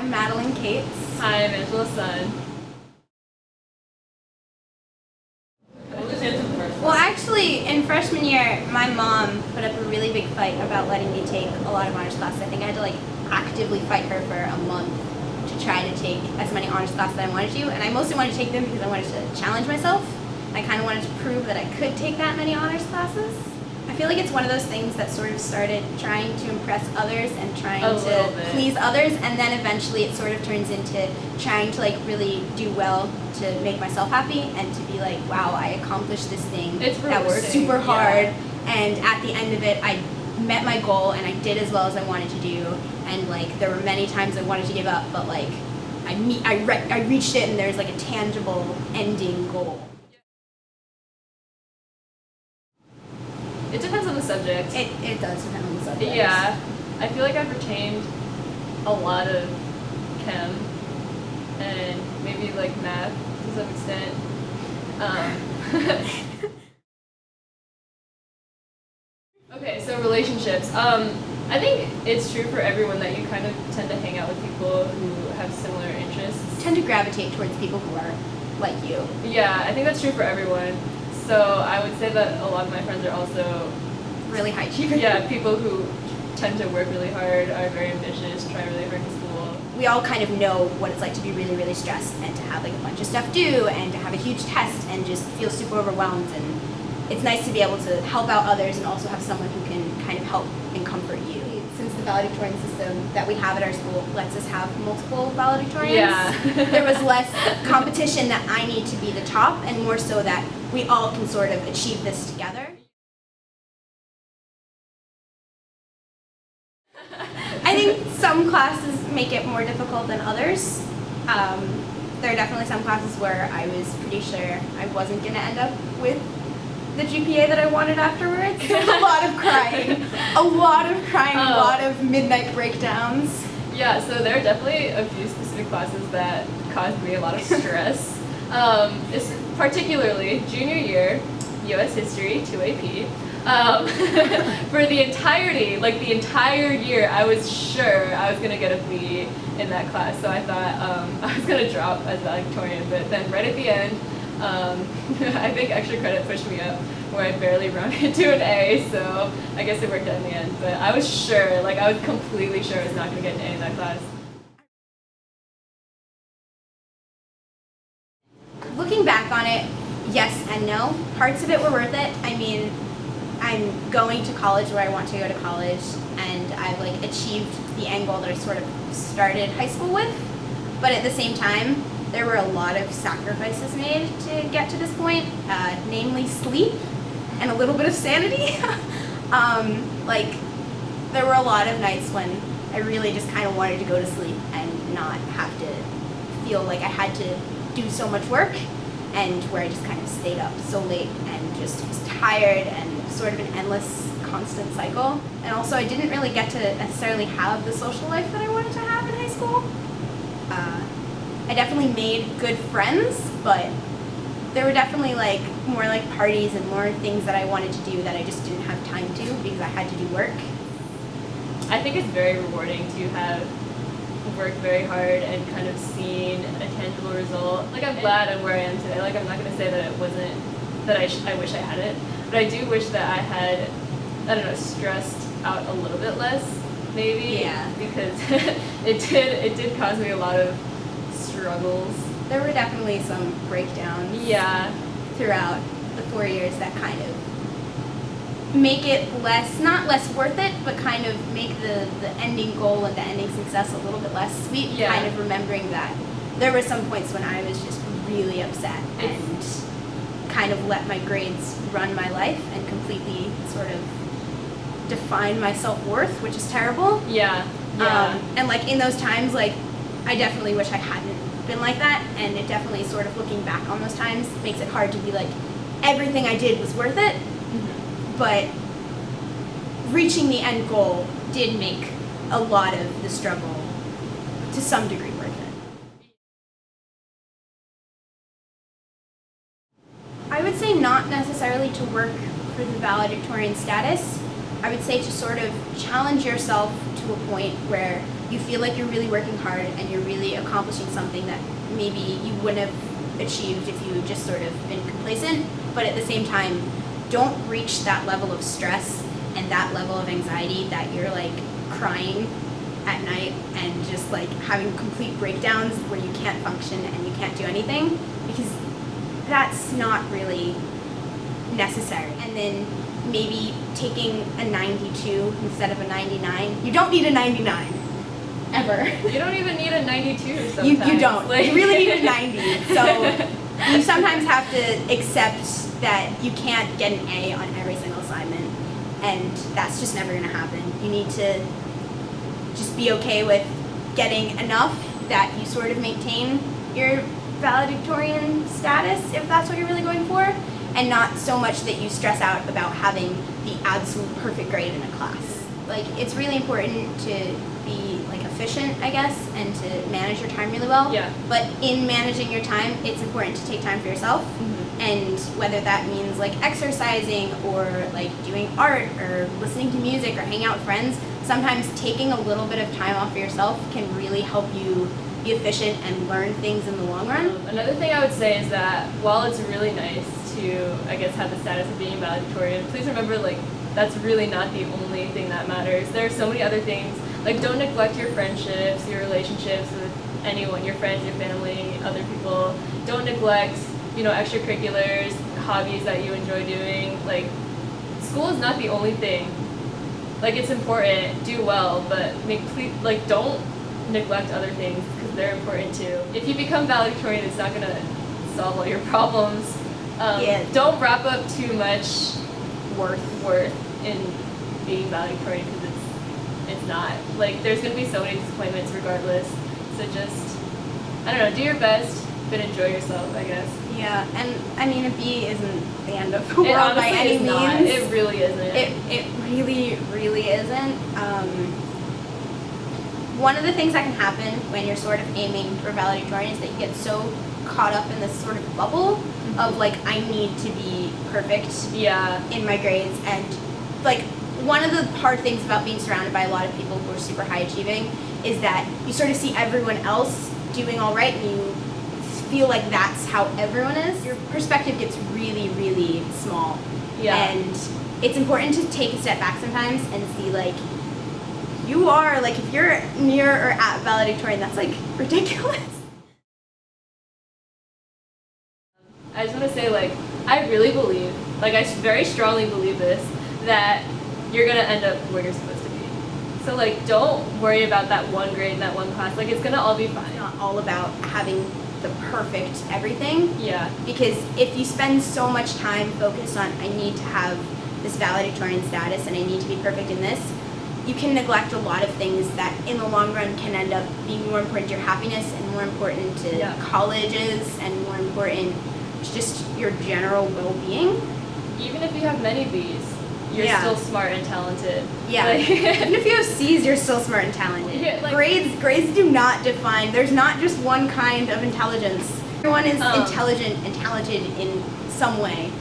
I'm Madeline Cates. Hi, I'm Angela's son. Well, actually, in freshman year, my mom put up a really big fight about letting me take a lot of honors classes. I think I had to actively fight her for a month to try to take as many honors classes as I wanted to, and I mostly wanted to take them because I wanted to challenge myself. I kind of wanted to prove that I could take that many honors classes. I feel like it's one of those things that sort of started trying to impress others and trying to please others, and then eventually it sort of turns into trying to really do well to make myself happy and to be like, wow, I accomplished this thing that was super hard, and at the end of it I met my goal and I did as well as I wanted to do, and there were many times I wanted to give up, but I reached it and there's a tangible ending goal. It depends on the subject. It does depend on the subject. Yeah. I feel like I've retained a lot of chem and maybe math to some extent. Okay, so relationships. I think it's true for everyone that you kind of tend to hang out with people who have similar interests. Tend to gravitate towards people who are like you. Yeah, I think that's true for everyone. So I would say that a lot of my friends are also really high achievers. Yeah, people who tend to work really hard, are very ambitious, try really hard in school. We all kind of know what it's like to be really, really stressed and to have a bunch of stuff due and to have a huge test and just feel super overwhelmed, and it's nice to be able to help out others and also have someone who can kind of help and comfort you. Since the valedictorian system that we have at our school lets us have multiple valedictorians, there was less competition that I need to be the top and more so that we all can sort of achieve this together. I think some classes make it more difficult than others. There are definitely some classes where I was pretty sure I wasn't going to end up with the GPA that I wanted afterwards. There's a lot of crying, a lot of midnight breakdowns. Yeah, so there are definitely a few specific classes that caused me a lot of stress. Particularly junior year, US History, 2 AP. For the entirety, the entire year, I was sure I was going to get a B in that class, so I thought I was going to drop as valedictorian, but then right at the end, I think extra credit pushed me up where I barely rounded to an A, so I guess it worked out in the end, but I was sure, I was completely sure I was not going to get an A in that class. Looking back on it, yes and no. Parts of it were worth it. I mean, I'm going to college where I want to go to college, and I've achieved the end goal that I sort of started high school with, but at the same time, there were a lot of sacrifices made to get to this point, namely sleep and a little bit of sanity. There were a lot of nights when I really just kind of wanted to go to sleep and not have to feel like I had to do so much work, and where I just kind of stayed up so late and just was tired and sort of an endless, constant cycle. And also I didn't really get to necessarily have the social life that I wanted to have in high school. I definitely made good friends, but there were definitely more parties and more things that I wanted to do that I just didn't have time to because I had to do work. I think it's very rewarding to have worked very hard and kind of seen a tangible result. I'm glad I'm where I am today. I'm not going to say that it wasn't, that I wish I had it, but I do wish that I had, I don't know, stressed out a little bit less, maybe. Yeah. Because it did cause me a lot of struggles. There were definitely some breakdowns. Yeah. Throughout the 4 years that kind of make it not less worth it, but kind of make the ending goal and the ending success a little bit less sweet. Yeah. Kind of remembering that there were some points when I was just really upset and kind of let my grades run my life and completely sort of define my self-worth, which is terrible. Yeah. And in those times, I definitely wish I hadn't been like that, and it definitely sort of looking back on those times makes it hard to be everything I did was worth it. But reaching the end goal did make a lot of the struggle to some degree worth it. I would say not necessarily to work for the valedictorian status. I would say to sort of challenge yourself to a point where you feel like you're really working hard and you're really accomplishing something that maybe you wouldn't have achieved if you just sort of been complacent, but at the same time, don't reach that level of stress and that level of anxiety that you're like crying at night and just like having complete breakdowns where you can't function and you can't do anything, because that's not really necessary. And then maybe taking a 92 instead of a 99. You don't need a 99 ever. You don't even need a 92 sometimes. You don't. Like, you really need a 90. So you sometimes have to accept that you can't get an A on every single assignment, and that's just never going to happen. You need to just be okay with getting enough that you sort of maintain your valedictorian status, if that's what you're really going for, and not so much that you stress out about having the absolute perfect grade in a class. Like, it's really important to be like efficient, I guess, and to manage your time really well. Yeah. But in managing your time, it's important to take time for yourself. And whether that means like exercising or like doing art or listening to music or hanging out with friends, sometimes taking a little bit of time off for yourself can really help you be efficient and learn things in the long run. Another thing I would say is that while it's really nice to, I guess, have the status of being valedictorian, please remember, like, that's really not the only thing that matters. There are so many other things. Like, don't neglect your friendships, your relationships with anyone, your friends, your family, other people. Don't neglect, extracurriculars, hobbies that you enjoy doing. Like, school is not the only thing. Like, it's important, do well, but don't neglect other things, because they're important too. If you become valedictorian, it's not gonna solve all your problems. Don't wrap up too much worth in being valedictorian, because it's not. Like, there's gonna be so many disappointments regardless. So just, I don't know, do your best, but enjoy yourself, I guess. Yeah, and I mean, a B isn't the end of the world by honestly any is not. means. It really isn't. It really, really isn't. One of the things that can happen when you're sort of aiming for valedictorian is that you get so caught up in this sort of bubble of like, I need to be perfect in my grades. And like, one of the hard things about being surrounded by a lot of people who are super high achieving is that you sort of see everyone else doing all right and you feel like that's how everyone is. Your perspective gets really, really small. Yeah. And it's important to take a step back sometimes and see, like, you are, like, if you're near or at valedictorian, that's like ridiculous. I just want to say, like, I really believe, like, I very strongly believe this, that you're going to end up where you're supposed to be. So, like, don't worry about that one grade in that one class. Like, it's going to all be fine. It's not all about having the perfect everything. Yeah. Because if you spend so much time focused on, I need to have this valedictorian status and I need to be perfect in this, you can neglect a lot of things that in the long run can end up being more important to your happiness and more important to colleges and more important to just your general well-being. Even if you have many B's, you're still smart and talented. Yeah. Like, even if you have C's, you're still smart and talented. Yeah, like, grades do not define, there's not just one kind of intelligence. Everyone is intelligent and talented in some way.